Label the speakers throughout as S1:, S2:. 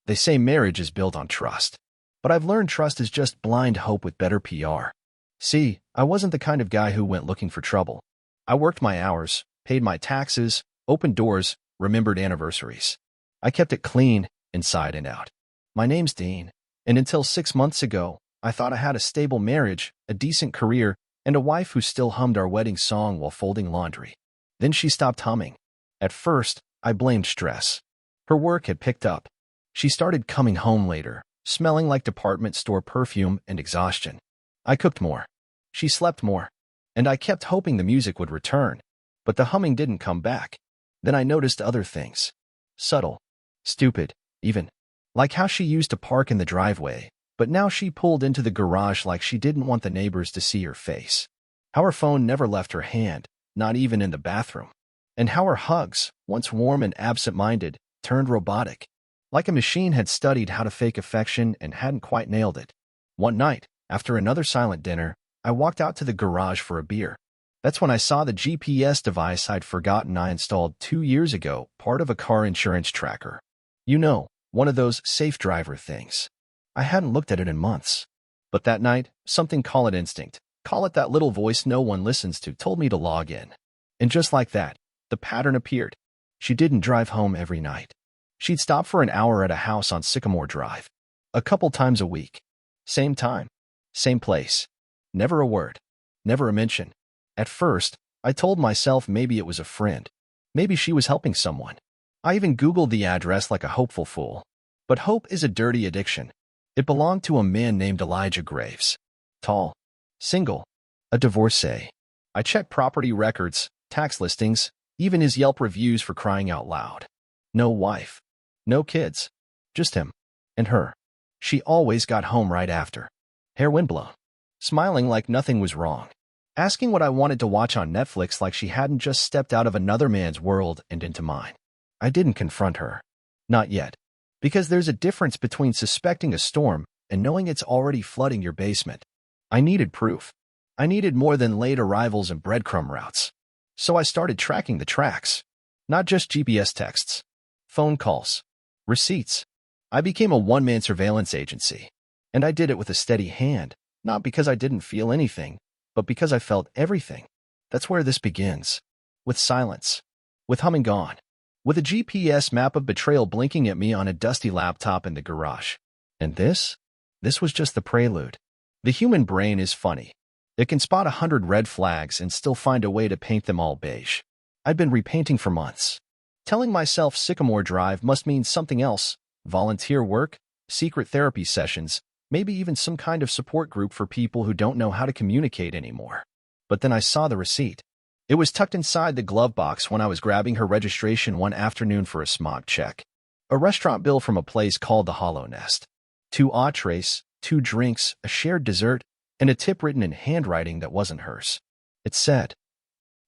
S1: They say marriage is built on trust. But I've learned trust is just blind hope with better PR. See, I wasn't the kind of guy who went looking for trouble. I worked my hours, paid my taxes, opened doors, remembered anniversaries. I kept it clean, inside and out. My name's Dean, and until 6 months ago, I thought I had a stable marriage, a decent career, and a wife who still hummed our wedding song while folding laundry. Then she stopped humming. At first, I blamed stress. Her work had picked up. She started coming home later, smelling like department store perfume and exhaustion. I cooked more. She slept more. And I kept hoping the music would return. But the humming didn't come back. Then I noticed other things. Subtle. Stupid, even. Like how she used to park in the driveway, but now she pulled into the garage like she didn't want the neighbors to see her face. How her phone never left her hand, not even in the bathroom. And how her hugs, once warm and absent-minded, turned robotic. Like a machine had studied how to fake affection and hadn't quite nailed it. One night, after another silent dinner, I walked out to the garage for a beer. That's when I saw the GPS device I'd forgotten I installed 2 years ago, part of a car insurance tracker. You know, one of those safe driver things. I hadn't looked at it in months. But that night, something, call it instinct, call it that little voice no one listens to, told me to log in. And just like that, the pattern appeared. She didn't drive home every night. She'd stop for an hour at a house on Sycamore Drive. A couple times a week. Same time. Same place. Never a word. Never a mention. At first, I told myself maybe it was a friend. Maybe she was helping someone. I even Googled the address like a hopeful fool. But hope is a dirty addiction. It belonged to a man named Elijah Graves. Tall. Single. A divorcee. I checked property records, tax listings, even his Yelp reviews, for crying out loud. No wife. No kids. Just him. And her. She always got home right after. Hair windblown. Smiling like nothing was wrong. Asking what I wanted to watch on Netflix like she hadn't just stepped out of another man's world and into mine. I didn't confront her. Not yet. Because there's a difference between suspecting a storm and knowing it's already flooding your basement. I needed proof. I needed more than late arrivals and breadcrumb routes. So I started tracking the tracks. Not just GPS texts. Phone calls. Receipts. I became a one-man surveillance agency. And I did it with a steady hand, not because I didn't feel anything, but because I felt everything. That's where this begins. With silence. With humming gone. With a GPS map of betrayal blinking at me on a dusty laptop in the garage. And this? This was just the prelude. The human brain is funny. It can spot 100 red flags and still find a way to paint them all beige. I'd been repainting for months. Telling myself Sycamore Drive must mean something else. Volunteer work, secret therapy sessions, maybe even some kind of support group for people who don't know how to communicate anymore. But then I saw the receipt. It was tucked inside the glove box when I was grabbing her registration one afternoon for a smog check. A restaurant bill from a place called the Hollow Nest. 2 entrees, 2 drinks, a shared dessert, and a tip written in handwriting that wasn't hers. It said,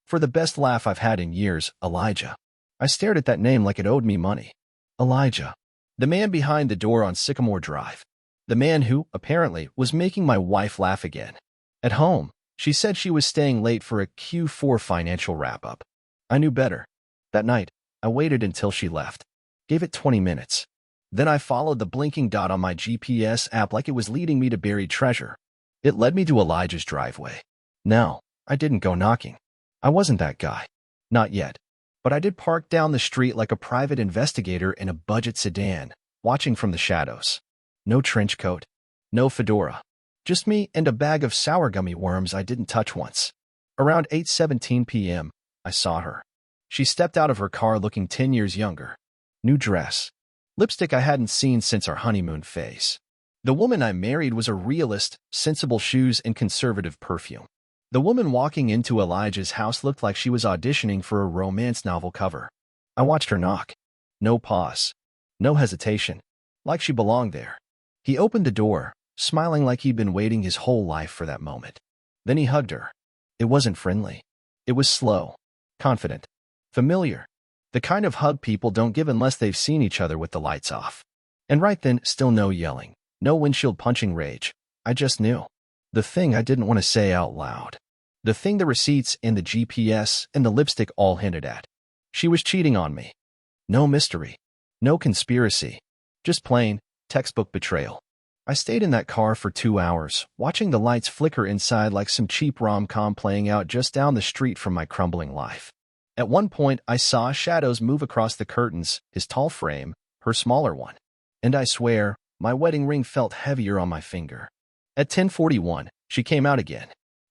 S1: "For the best laugh I've had in years, Elijah." I stared at that name like it owed me money. Elijah. The man behind the door on Sycamore Drive. The man who, apparently, was making my wife laugh again. At home, she said she was staying late for a Q4 financial wrap-up. I knew better. That night, I waited until she left. Gave it 20 minutes. Then I followed the blinking dot on my GPS app like it was leading me to buried treasure. It led me to Elijah's driveway. No, I didn't go knocking. I wasn't that guy. Not yet. But I did park down the street like a private investigator in a budget sedan, watching from the shadows. No trench coat. No fedora. Just me and a bag of sour gummy worms I didn't touch once. Around 8:17 p.m., I saw her. She stepped out of her car looking 10 years younger. New dress. Lipstick I hadn't seen since our honeymoon phase. The woman I married was a realist, sensible shoes and conservative perfume. The woman walking into Elijah's house looked like she was auditioning for a romance novel cover. I watched her knock. No pause. No hesitation. Like she belonged there. He opened the door, smiling like he'd been waiting his whole life for that moment. Then he hugged her. It wasn't friendly. It was slow, confident, familiar. The kind of hug people don't give unless they've seen each other with the lights off. And right then, still no yelling, no windshield punching rage. I just knew. The thing I didn't want to say out loud. The thing the receipts and the GPS and the lipstick all hinted at. She was cheating on me. No mystery. No conspiracy. Just plain, textbook betrayal. I stayed in that car for 2 hours, watching the lights flicker inside like some cheap rom-com playing out just down the street from my crumbling life. At one point, I saw shadows move across the curtains, his tall frame, her smaller one. And I swear, my wedding ring felt heavier on my finger. At 10:41, she came out again.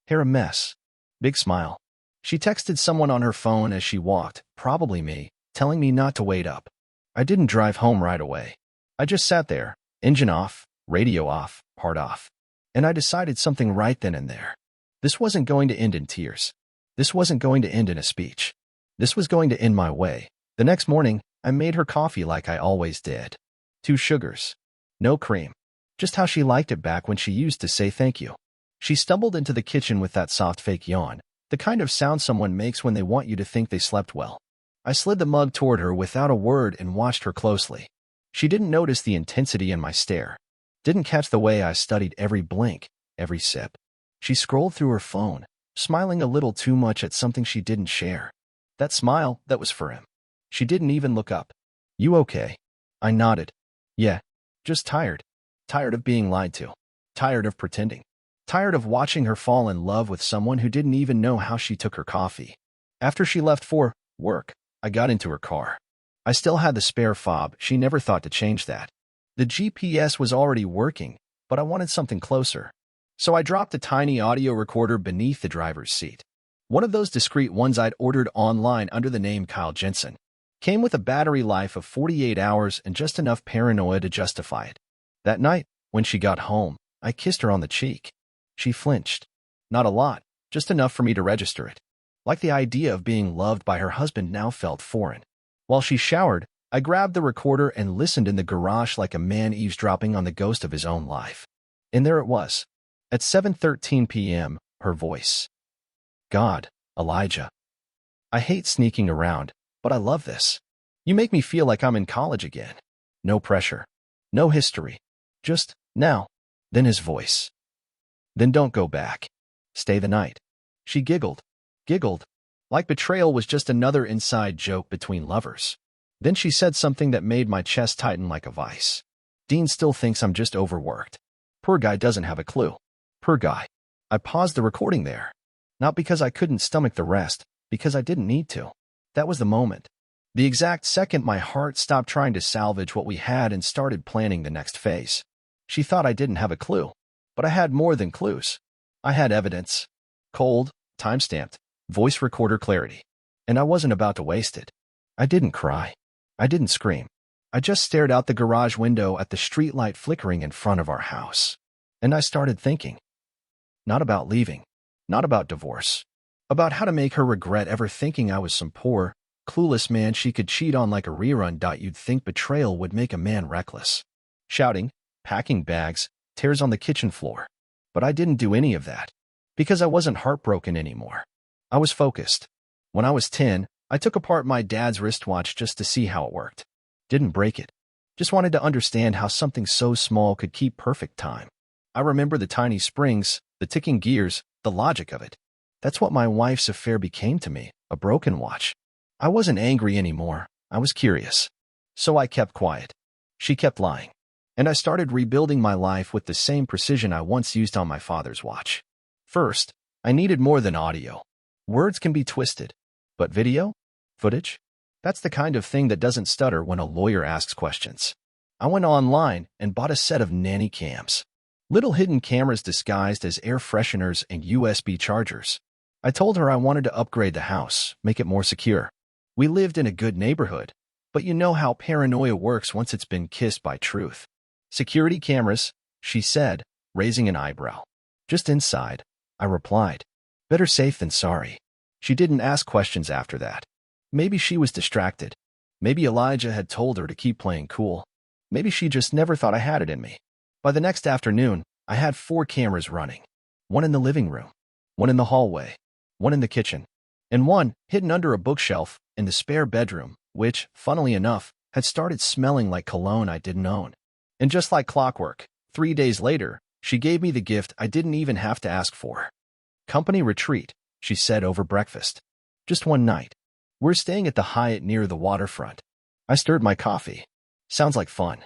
S1: Hair a mess. Big smile. She texted someone on her phone as she walked, probably me, telling me not to wait up. I didn't drive home right away. I just sat there, engine off, radio off, heart off. And I decided something right then and there. This wasn't going to end in tears. This wasn't going to end in a speech. This was going to end my way. The next morning, I made her coffee like I always did. 2 sugars. No cream. Just how she liked it back when she used to say thank you. She stumbled into the kitchen with that soft fake yawn, the kind of sound someone makes when they want you to think they slept well. I slid the mug toward her without a word and watched her closely. She didn't notice the intensity in my stare. Didn't catch the way I studied every blink, every sip. She scrolled through her phone, smiling a little too much at something she didn't share. That smile, that was for him. She didn't even look up. You okay? I nodded. Yeah. Just tired. Tired of being lied to. Tired of pretending. Tired of watching her fall in love with someone who didn't even know how she took her coffee. After she left for work, I got into her car. I still had the spare fob. She never thought to change that. The GPS was already working, but I wanted something closer. So I dropped a tiny audio recorder beneath the driver's seat. One of those discreet ones I'd ordered online under the name Kyle Jensen. Came with a battery life of 48 hours and just enough paranoia to justify it. That night, when she got home, I kissed her on the cheek. She flinched. Not a lot, just enough for me to register it. Like the idea of being loved by her husband now felt foreign. While she showered, I grabbed the recorder and listened in the garage like a man eavesdropping on the ghost of his own life. And there it was. At 7:13 p.m., her voice. God, Elijah. I hate sneaking around, but I love this. You make me feel like I'm in college again. No pressure. No history. Just, now. Then his voice. Then don't go back. Stay the night. She giggled. Giggled. Like betrayal was just another inside joke between lovers. Then she said something that made my chest tighten like a vice. Dean still thinks I'm just overworked. Poor guy doesn't have a clue. Poor guy. I paused the recording there. Not because I couldn't stomach the rest, because I didn't need to. That was the moment. The exact second my heart stopped trying to salvage what we had and started planning the next phase. She thought I didn't have a clue. But I had more than clues. I had evidence. Cold, time-stamped, voice recorder clarity. And I wasn't about to waste it. I didn't cry. I didn't scream. I just stared out the garage window at the streetlight flickering in front of our house. And I started thinking. Not about leaving. Not about divorce. About how to make her regret ever thinking I was some poor, clueless man she could cheat on like a rerun. You'd think betrayal would make a man reckless. Shouting, packing bags, tears on the kitchen floor. But I didn't do any of that. Because I wasn't heartbroken anymore. I was focused. When I was 10, I took apart my dad's wristwatch just to see how it worked. Didn't break it. Just wanted to understand how something so small could keep perfect time. I remember the tiny springs, the ticking gears, the logic of it. That's what my wife's affair became to me, a broken watch. I wasn't angry anymore. I was curious. So I kept quiet. She kept lying. And I started rebuilding my life with the same precision I once used on my father's watch. First, I needed more than audio. Words can be twisted. But video? Footage? That's the kind of thing that doesn't stutter when a lawyer asks questions. I went online and bought a set of nanny cams. Little hidden cameras disguised as air fresheners and USB chargers. I told her I wanted to upgrade the house, make it more secure. We lived in a good neighborhood, but you know how paranoia works once it's been kissed by truth. Security cameras, she said, raising an eyebrow. Just inside, I replied. Better safe than sorry. She didn't ask questions after that. Maybe she was distracted. Maybe Elijah had told her to keep playing cool. Maybe she just never thought I had it in me. By the next afternoon, I had 4 cameras running. One in the living room, one in the hallway, one in the kitchen, and one hidden under a bookshelf in the spare bedroom, which, funnily enough, had started smelling like cologne I didn't own. And just like clockwork, 3 days later, she gave me the gift I didn't even have to ask for. Company retreat, she said over breakfast. Just one night. We're staying at the Hyatt near the waterfront. I stirred my coffee. Sounds like fun.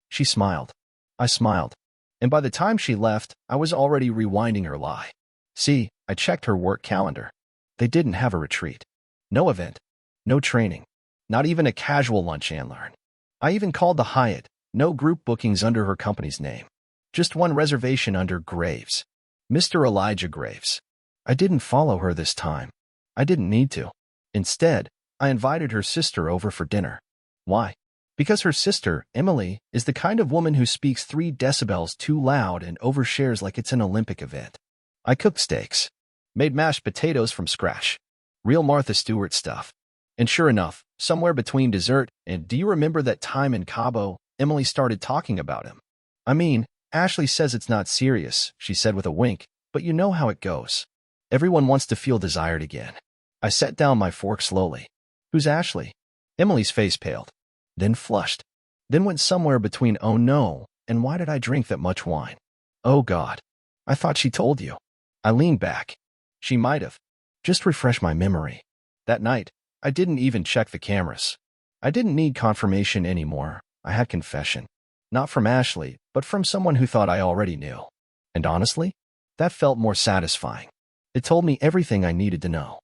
S1: She smiled. I smiled. And by the time she left, I was already rewinding her lie. See, I checked her work calendar. They didn't have a retreat. No event. No training. Not even a casual lunch and learn. I even called the Hyatt. No group bookings under her company's name. Just one reservation under Graves. Mr. Elijah Graves. I didn't follow her this time. I didn't need to. Instead, I invited her sister over for dinner. Why? Because her sister, Emily, is the kind of woman who speaks 3 decibels too loud and overshares like it's an Olympic event. I cooked steaks. Made mashed potatoes from scratch. Real Martha Stewart stuff. And sure enough, somewhere between dessert and do you remember that time in Cabo, Emily started talking about him. I mean, Ashley says it's not serious, she said with a wink, but you know how it goes. Everyone wants to feel desired again. I set down my fork slowly. Who's Ashley? Emily's face paled. Then flushed. Then went somewhere between oh no and why did I drink that much wine? Oh God. I thought she told you. I leaned back. She might have. Just refresh my memory. That night, I didn't even check the cameras. I didn't need confirmation anymore. I had confession. Not from Ashley, but from someone who thought I already knew. And honestly, that felt more satisfying. It told me everything I needed to know.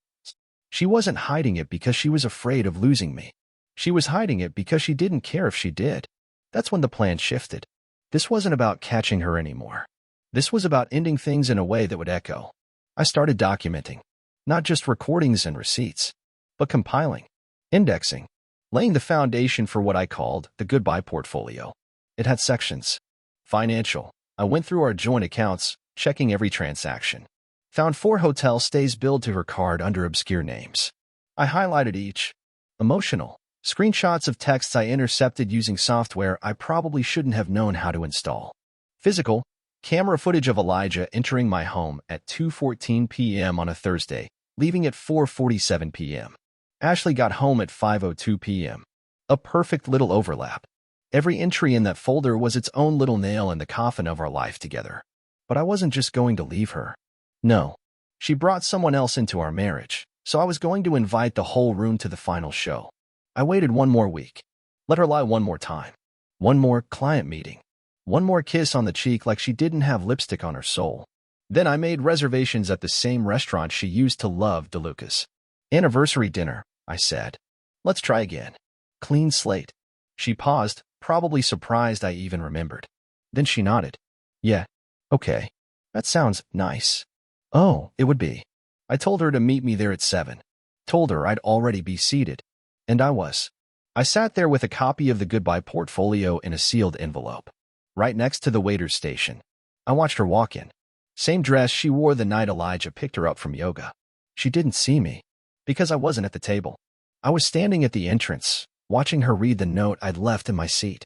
S1: She wasn't hiding it because she was afraid of losing me. She was hiding it because she didn't care if she did. That's when the plan shifted. This wasn't about catching her anymore. This was about ending things in a way that would echo. I started documenting. Not just recordings and receipts, but compiling, indexing, laying the foundation for what I called the goodbye portfolio. It had sections. Financial. I went through our joint accounts, checking every transaction. Found 4 hotel stays billed to her card under obscure names. I highlighted each. Emotional. Screenshots of texts I intercepted using software I probably shouldn't have known how to install. Physical. Camera footage of Elijah entering my home at 2:14 p.m. on a Thursday, leaving at 4:47 p.m. Ashley got home at 5:02 p.m. A perfect little overlap. Every entry in that folder was its own little nail in the coffin of our life together. But I wasn't just going to leave her. No. She brought someone else into our marriage, so I was going to invite the whole room to the final show. I waited one more week. Let her lie one more time. One more client meeting. One more kiss on the cheek like she didn't have lipstick on her soul. Then I made reservations at the same restaurant she used to love, DeLuca's. Anniversary dinner, I said. Let's try again. Clean slate. She paused, probably surprised I even remembered. Then she nodded. Yeah, okay. That sounds nice. Oh, it would be. I told her to meet me there at 7. Told her I'd already be seated. And I was. I sat there with a copy of the goodbye portfolio in a sealed envelope. Right next to the waiter's station. I watched her walk in. Same dress she wore the night Elijah picked her up from yoga. She didn't see me. Because I wasn't at the table. I was standing at the entrance, watching her read the note I'd left in my seat.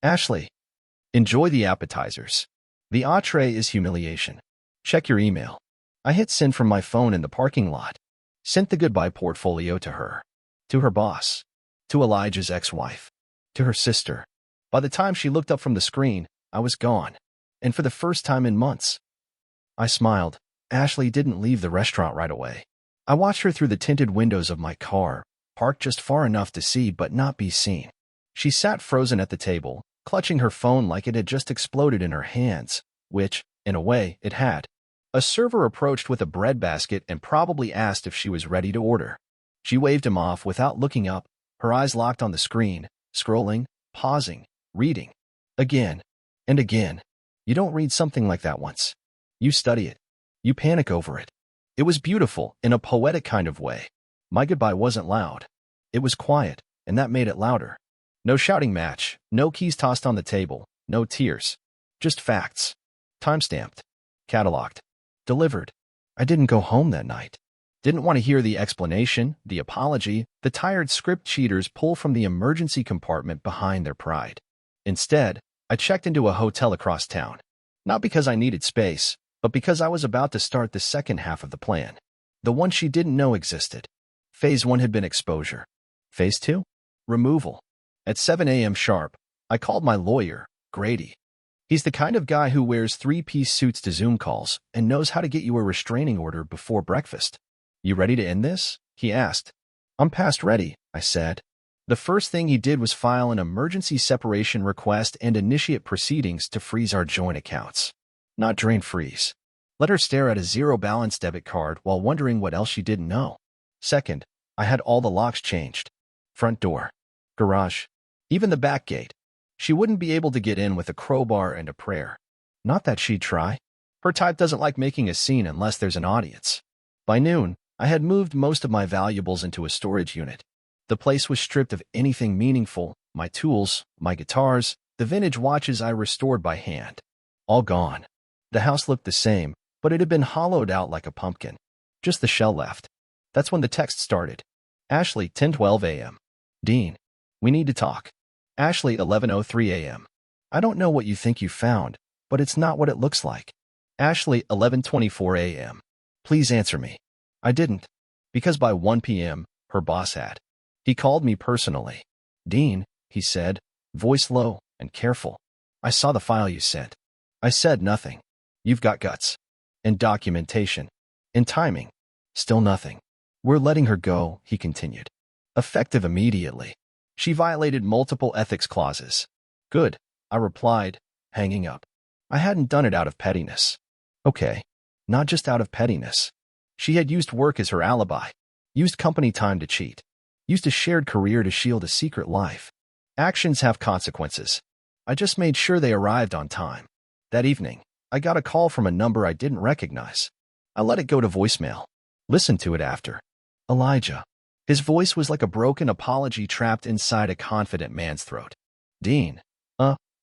S1: Ashley. Enjoy the appetizers. The entree is humiliation. Check your email. I hit send from my phone in the parking lot. Sent the goodbye portfolio to her. To her boss. To Elijah's ex-wife. To her sister. By the time she looked up from the screen, I was gone. And for the first time in months. I smiled. Ashley didn't leave the restaurant right away. I watched her through the tinted windows of my car, parked just far enough to see but not be seen. She sat frozen at the table, clutching her phone like it had just exploded in her hands, which, in a way, it had. A server approached with a bread basket and probably asked if she was ready to order. She waved him off without looking up, her eyes locked on the screen, scrolling, pausing, reading. Again. And again. You don't read something like that once. You study it. You panic over it. It was beautiful, in a poetic kind of way. My goodbye wasn't loud. It was quiet, and that made it louder. No shouting match, no keys tossed on the table, no tears. Just facts. Timestamped. Cataloged. Delivered. I didn't go home that night. Didn't want to hear the explanation, the apology, the tired script cheaters pull from the emergency compartment behind their pride. Instead, I checked into a hotel across town. Not because I needed space, but because I was about to start the second half of the plan. The one she didn't know existed. Phase 1 had been exposure. Phase 2? Removal. At 7 a.m. sharp, I called my lawyer, Grady. He's the kind of guy who wears 3-piece suits to Zoom calls and knows how to get you a restraining order before breakfast. You ready to end this? He asked. I'm past ready, I said. The first thing he did was file an emergency separation request and initiate proceedings to freeze our joint accounts. Not drain freeze. Let her stare at a zero-balance debit card while wondering what else she didn't know. Second, I had all the locks changed. Front door, garage, even the back gate. She wouldn't be able to get in with a crowbar and a prayer. Not that she'd try. Her type doesn't like making a scene unless there's an audience. By noon, I had moved most of my valuables into a storage unit. The place was stripped of anything meaningful, my tools, my guitars, the vintage watches I restored by hand. All gone. The house looked the same, but it had been hollowed out like a pumpkin. Just the shell left. That's when the text started. Ashley, 10:12 a.m. Dean, we need to talk. Ashley, 11:03 a.m. I don't know what you think you found, but it's not what it looks like. Ashley, 11:24 a.m. Please answer me. I didn't. Because by 1 p.m., her boss had. He called me personally. Dean, he said, voice low and careful. I saw the file you sent. I said nothing. You've got guts. And documentation. And timing. Still nothing. We're letting her go, he continued. Effective immediately. She violated multiple ethics clauses. Good, I replied, hanging up. I hadn't done it out of pettiness. Okay, not just out of pettiness. She had used work as her alibi, used company time to cheat, used a shared career to shield a secret life. Actions have consequences. I just made sure they arrived on time. That evening, I got a call from a number I didn't recognize. I let it go to voicemail. Listened to it after. Elijah. His voice was like a broken apology trapped inside a confident man's throat. Dean.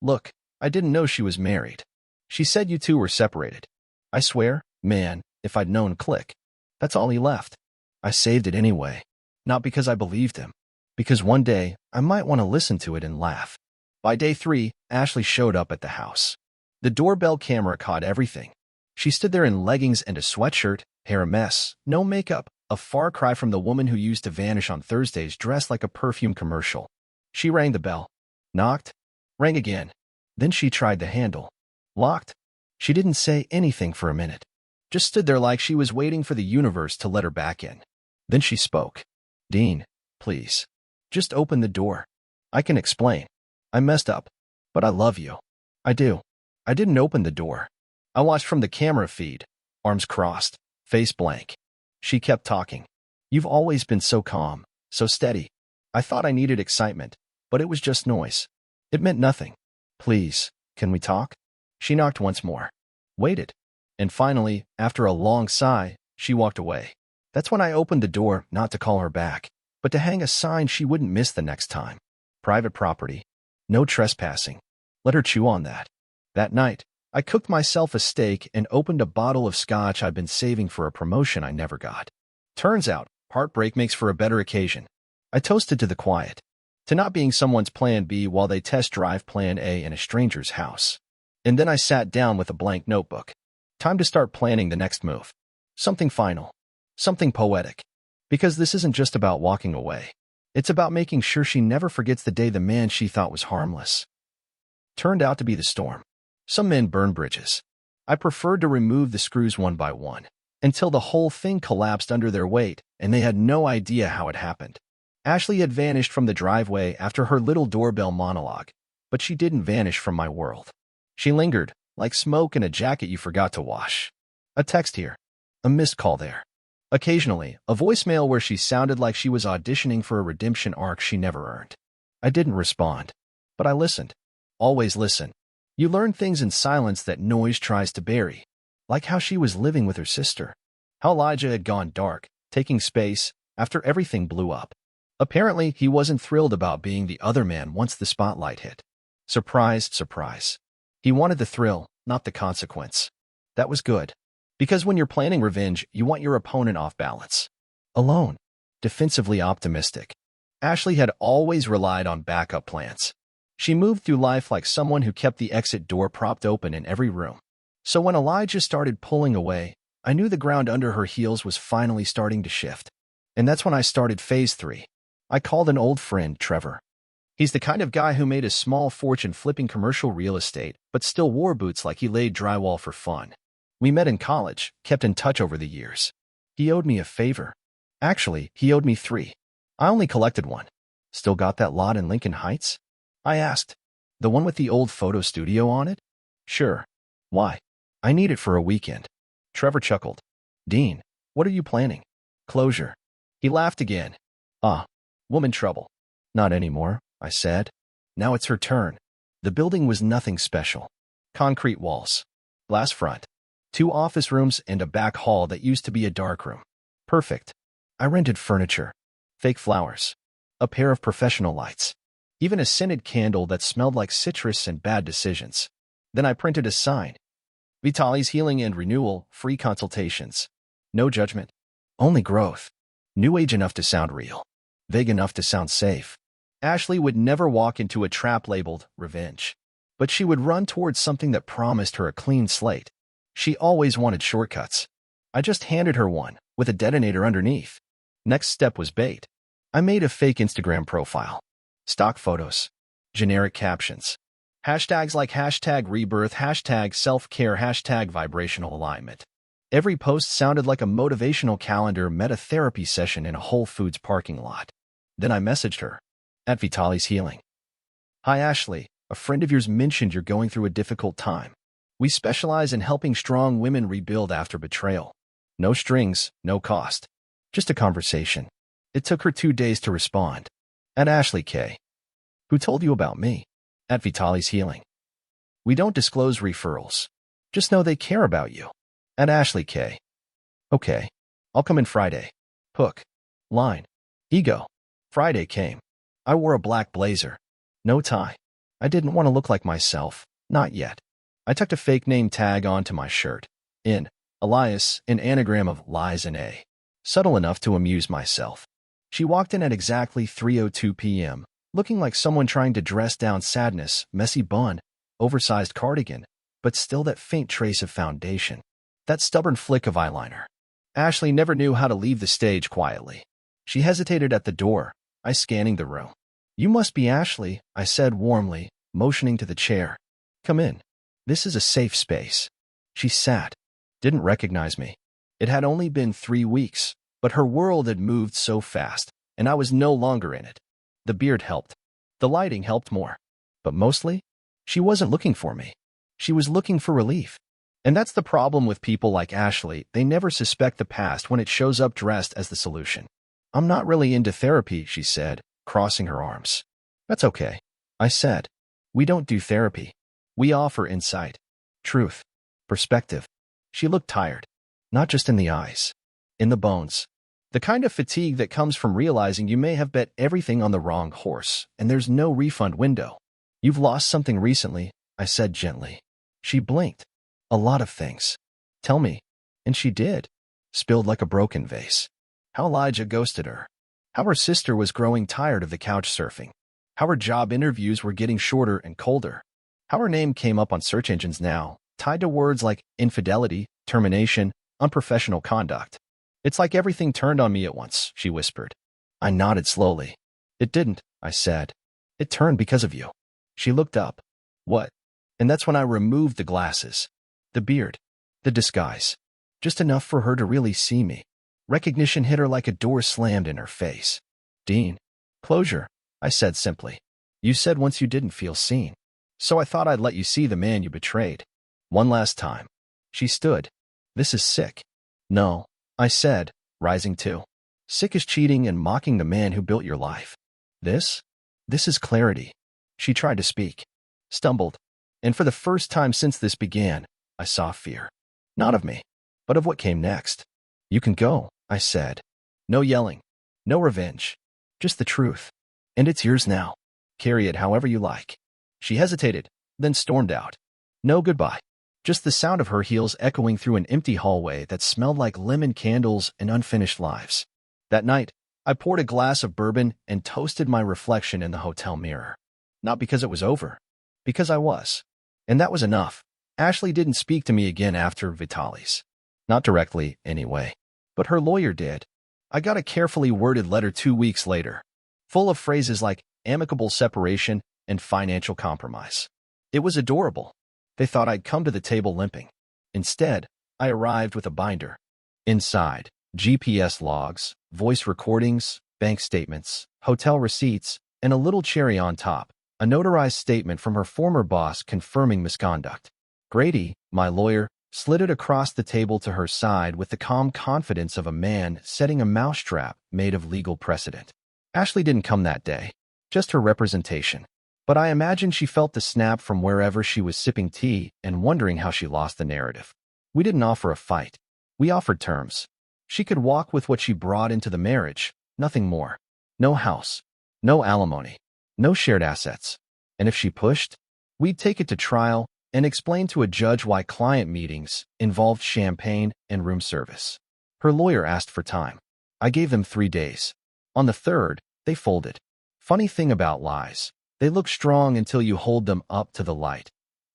S1: Look, I didn't know she was married. She said you two were separated. I swear, man, if I'd known, click. That's all he left. I saved it anyway. Not because I believed him. Because one day, I might want to listen to it and laugh. By day 3, Ashley showed up at the house. The doorbell camera caught everything. She stood there in leggings and a sweatshirt, hair a mess, no makeup, a far cry from the woman who used to vanish on Thursdays dressed like a perfume commercial. She rang the bell. Knocked. Rang again. Then she tried the handle. Locked. She didn't say anything for a minute. Just stood there like she was waiting for the universe to let her back in. Then she spoke. Dean, please. Just open the door. I can explain. I messed up. But I love you. I do. I didn't open the door. I watched from the camera feed, arms crossed, face blank. She kept talking. You've always been so calm, so steady. I thought I needed excitement, but it was just noise. It meant nothing. Please, can we talk? She knocked once more. Waited. And finally, after a long sigh, she walked away. That's when I opened the door, not to call her back, but to hang a sign she wouldn't miss the next time. Private property. No trespassing. Let her chew on that. That night, I cooked myself a steak and opened a bottle of scotch I'd been saving for a promotion I never got. Turns out, heartbreak makes for a better occasion. I toasted to the quiet, to not being someone's plan B while they test drive plan A in a stranger's house. And then I sat down with a blank notebook. Time to start planning the next move. Something final. Something poetic. Because this isn't just about walking away. It's about making sure she never forgets the day the man she thought was harmless turned out to be the storm. Some men burn bridges. I preferred to remove the screws one by one, until the whole thing collapsed under their weight, and they had no idea how it happened. Ashley had vanished from the driveway after her little doorbell monologue, but she didn't vanish from my world. She lingered, like smoke in a jacket you forgot to wash. A text here. A missed call there. Occasionally, a voicemail where she sounded like she was auditioning for a redemption arc she never earned. I didn't respond, but I listened. Always listen. You learn things in silence that noise tries to bury, like how she was living with her sister, how Elijah had gone dark, taking space, after everything blew up. Apparently, he wasn't thrilled about being the other man once the spotlight hit. Surprise, surprise. He wanted the thrill, not the consequence. That was good. Because when you're planning revenge, you want your opponent off balance. Alone. Defensively optimistic. Ashley had always relied on backup plans. She moved through life like someone who kept the exit door propped open in every room. So when Elijah started pulling away, I knew the ground under her heels was finally starting to shift. And that's when I started phase 3. I called an old friend, Trevor. He's the kind of guy who made a small fortune flipping commercial real estate, but still wore boots like he laid drywall for fun. We met in college, kept in touch over the years. He owed me a favor. Actually, he owed me 3. I only collected 1. Still got that lot in Lincoln Heights? I asked. The one with the old photo studio on it? Sure. Why? I need it for a weekend. Trevor chuckled. Dean, what are you planning? Closure. He laughed again. Ah, woman trouble. Not anymore, I said. Now it's her turn. The building was nothing special. Concrete walls, glass front, 2 office rooms and a back hall that used to be a darkroom. Perfect. I rented furniture, fake flowers, a pair of professional lights, even a scented candle that smelled like citrus and bad decisions. Then I printed a sign. Vitali's Healing and Renewal, free consultations. No judgment, only growth. New age enough to sound real, vague enough to sound safe. Ashley would never walk into a trap labeled revenge, but she would run towards something that promised her a clean slate. She always wanted shortcuts. I just handed her one, with a detonator underneath. Next step was bait. I made a fake Instagram profile. Stock photos. Generic captions. Hashtags like hashtag rebirth, hashtag self-care, hashtag vibrational alignment. Every post sounded like a motivational calendar met a therapy session in a Whole Foods parking lot. Then I messaged her. At Vitali's Healing. Hi Ashley, a friend of yours mentioned you're going through a difficult time. We specialize in helping strong women rebuild after betrayal. No strings, no cost. Just a conversation. It took her 2 days to respond. At Ashley K. Who told you about me? At Vitali's Healing. We don't disclose referrals. Just know they care about you. At Ashley K. Okay. I'll come in Friday. Hook. Line. Ego. Friday came. I wore a black blazer. No tie. I didn't want to look like myself. Not yet. I tucked a fake name tag onto my shirt. In Elias, an anagram of lies and A. Subtle enough to amuse myself. She walked in at exactly 3:02 p.m., looking like someone trying to dress down sadness, messy bun, oversized cardigan, but still that faint trace of foundation. That stubborn flick of eyeliner. Ashley never knew how to leave the stage quietly. She hesitated at the door, I scanning the room. You must be Ashley, I said warmly, motioning to the chair. Come in. This is a safe space. She sat. Didn't recognize me. It had only been 3 weeks, but her world had moved so fast, and I was no longer in it. The beard helped. The lighting helped more. But mostly, she wasn't looking for me. She was looking for relief. And that's the problem with people like Ashley. They never suspect the past when it shows up dressed as the solution. I'm not really into therapy, she said, crossing her arms. That's okay, I said. We don't do therapy. We offer insight, truth, perspective. She looked tired, not just in the eyes, in the bones. The kind of fatigue that comes from realizing you may have bet everything on the wrong horse, and there's no refund window. You've lost something recently, I said gently. She blinked. A lot of things. Tell me. And she did. Spilled like a broken vase. How Elijah ghosted her. How her sister was growing tired of the couch surfing. How her job interviews were getting shorter and colder. How her name came up on search engines now, tied to words like infidelity, termination, unprofessional conduct. It's like everything turned on me at once, she whispered. I nodded slowly. It didn't, I said. It turned because of you. She looked up. What? And that's when I removed the glasses. The beard. The disguise. Just enough for her to really see me. Recognition hit her like a door slammed in her face. Dean. Closure, I said simply. You said once you didn't feel seen. So I thought I'd let you see the man you betrayed. One last time. She stood. This is sick. No, I said, rising too. Sick as cheating and mocking the man who built your life. This is clarity. She tried to speak. Stumbled. And for the first time since this began, I saw fear. Not of me, but of what came next. You can go, I said. No yelling. No revenge. Just the truth. And it's yours now. Carry it however you like. She hesitated, then stormed out. No goodbye. Just the sound of her heels echoing through an empty hallway that smelled like lemon candles and unfinished lives. That night, I poured a glass of bourbon and toasted my reflection in the hotel mirror. Not because it was over. Because I was. And that was enough. Ashley didn't speak to me again after Vitali's. Not directly, anyway. But her lawyer did. I got a carefully worded letter 2 weeks later, full of phrases like amicable separation and financial compromise. It was adorable. They thought I'd come to the table limping. Instead, I arrived with a binder. Inside, GPS logs, voice recordings, bank statements, hotel receipts, And a little cherry on top, a notarized statement from her former boss confirming misconduct. Grady, my lawyer, slid it across the table to her side with the calm confidence of a man setting a mousetrap made of legal precedent. Ashley didn't come that day, just her representation. But I imagine she felt the snap from wherever she was sipping tea and wondering how she lost the narrative. We didn't offer a fight. We offered terms. She could walk with what she brought into the marriage, nothing more. No house, no alimony, no shared assets. And if she pushed, we'd take it to trial and explain to a judge why client meetings involved champagne and room service. Her lawyer asked for time. I gave them 3 days. On the third, they folded. Funny thing about lies. They look strong until you hold them up to the light.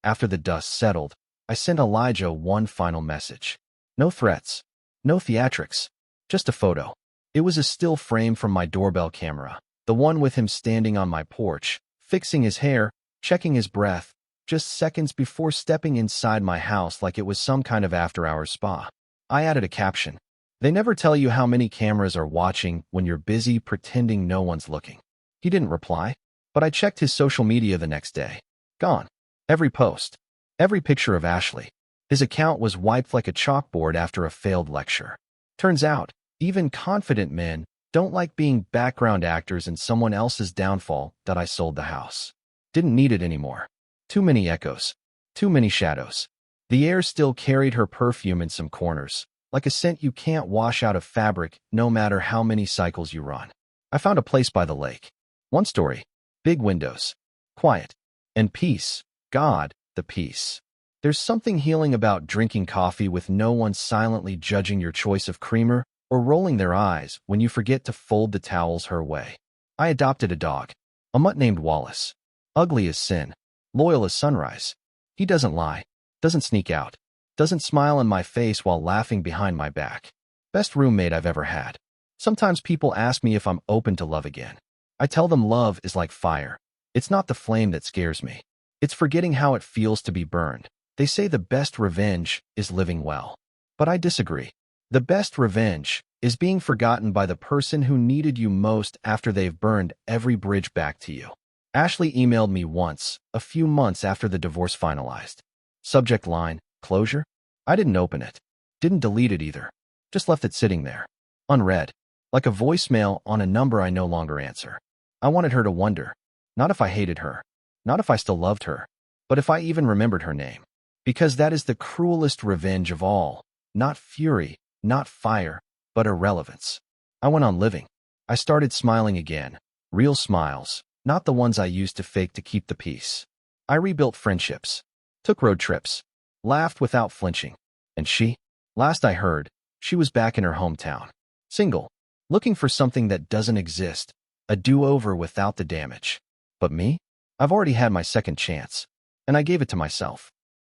S1: After the dust settled, I sent Elijah one final message. No threats. No theatrics. Just a photo. It was a still frame from my doorbell camera, the one with him standing on my porch, fixing his hair, checking his breath, just seconds before stepping inside my house like it was some kind of after-hours spa. I added a caption. They never tell you how many cameras are watching when you're busy pretending no one's looking. He didn't reply, but I checked his social media the next day. Gone. Every post. Every picture of Ashley. His account was wiped like a chalkboard after a failed lecture. Turns out, even confident men don't like being background actors in someone else's downfall. That I sold the house. Didn't need it anymore. Too many echoes. Too many shadows. The air still carried her perfume in some corners, like a scent you can't wash out of fabric no matter how many cycles you run. I found a place by the lake. One story. Big windows. Quiet. And peace. God, the peace. There's something healing about drinking coffee with no one silently judging your choice of creamer or rolling their eyes when you forget to fold the towels her way. I adopted a dog. A mutt named Wallace. Ugly as sin. Loyal as sunrise. He doesn't lie. Doesn't sneak out. Doesn't smile in my face while laughing behind my back. Best roommate I've ever had. Sometimes people ask me if I'm open to love again. I tell them love is like fire. It's not the flame that scares me. It's forgetting how it feels to be burned. They say the best revenge is living well. But I disagree. The best revenge is being forgotten by the person who needed you most after they've burned every bridge back to you. Ashley emailed me once, a few months after the divorce finalized. Subject line, closure? I didn't open it. Didn't delete it either. Just left it sitting there. Unread. Like a voicemail on a number I no longer answer. I wanted her to wonder. Not if I hated her. Not if I still loved her. But if I even remembered her name. Because that is the cruelest revenge of all. Not fury, not fire, but irrelevance. I went on living. I started smiling again. Real smiles, not the ones I used to fake to keep the peace. I rebuilt friendships. Took road trips. Laughed without flinching. And she? Last I heard, she was back in her hometown. Single. Looking for something that doesn't exist. A do-over without the damage. But me? I've already had my second chance. And I gave it to myself.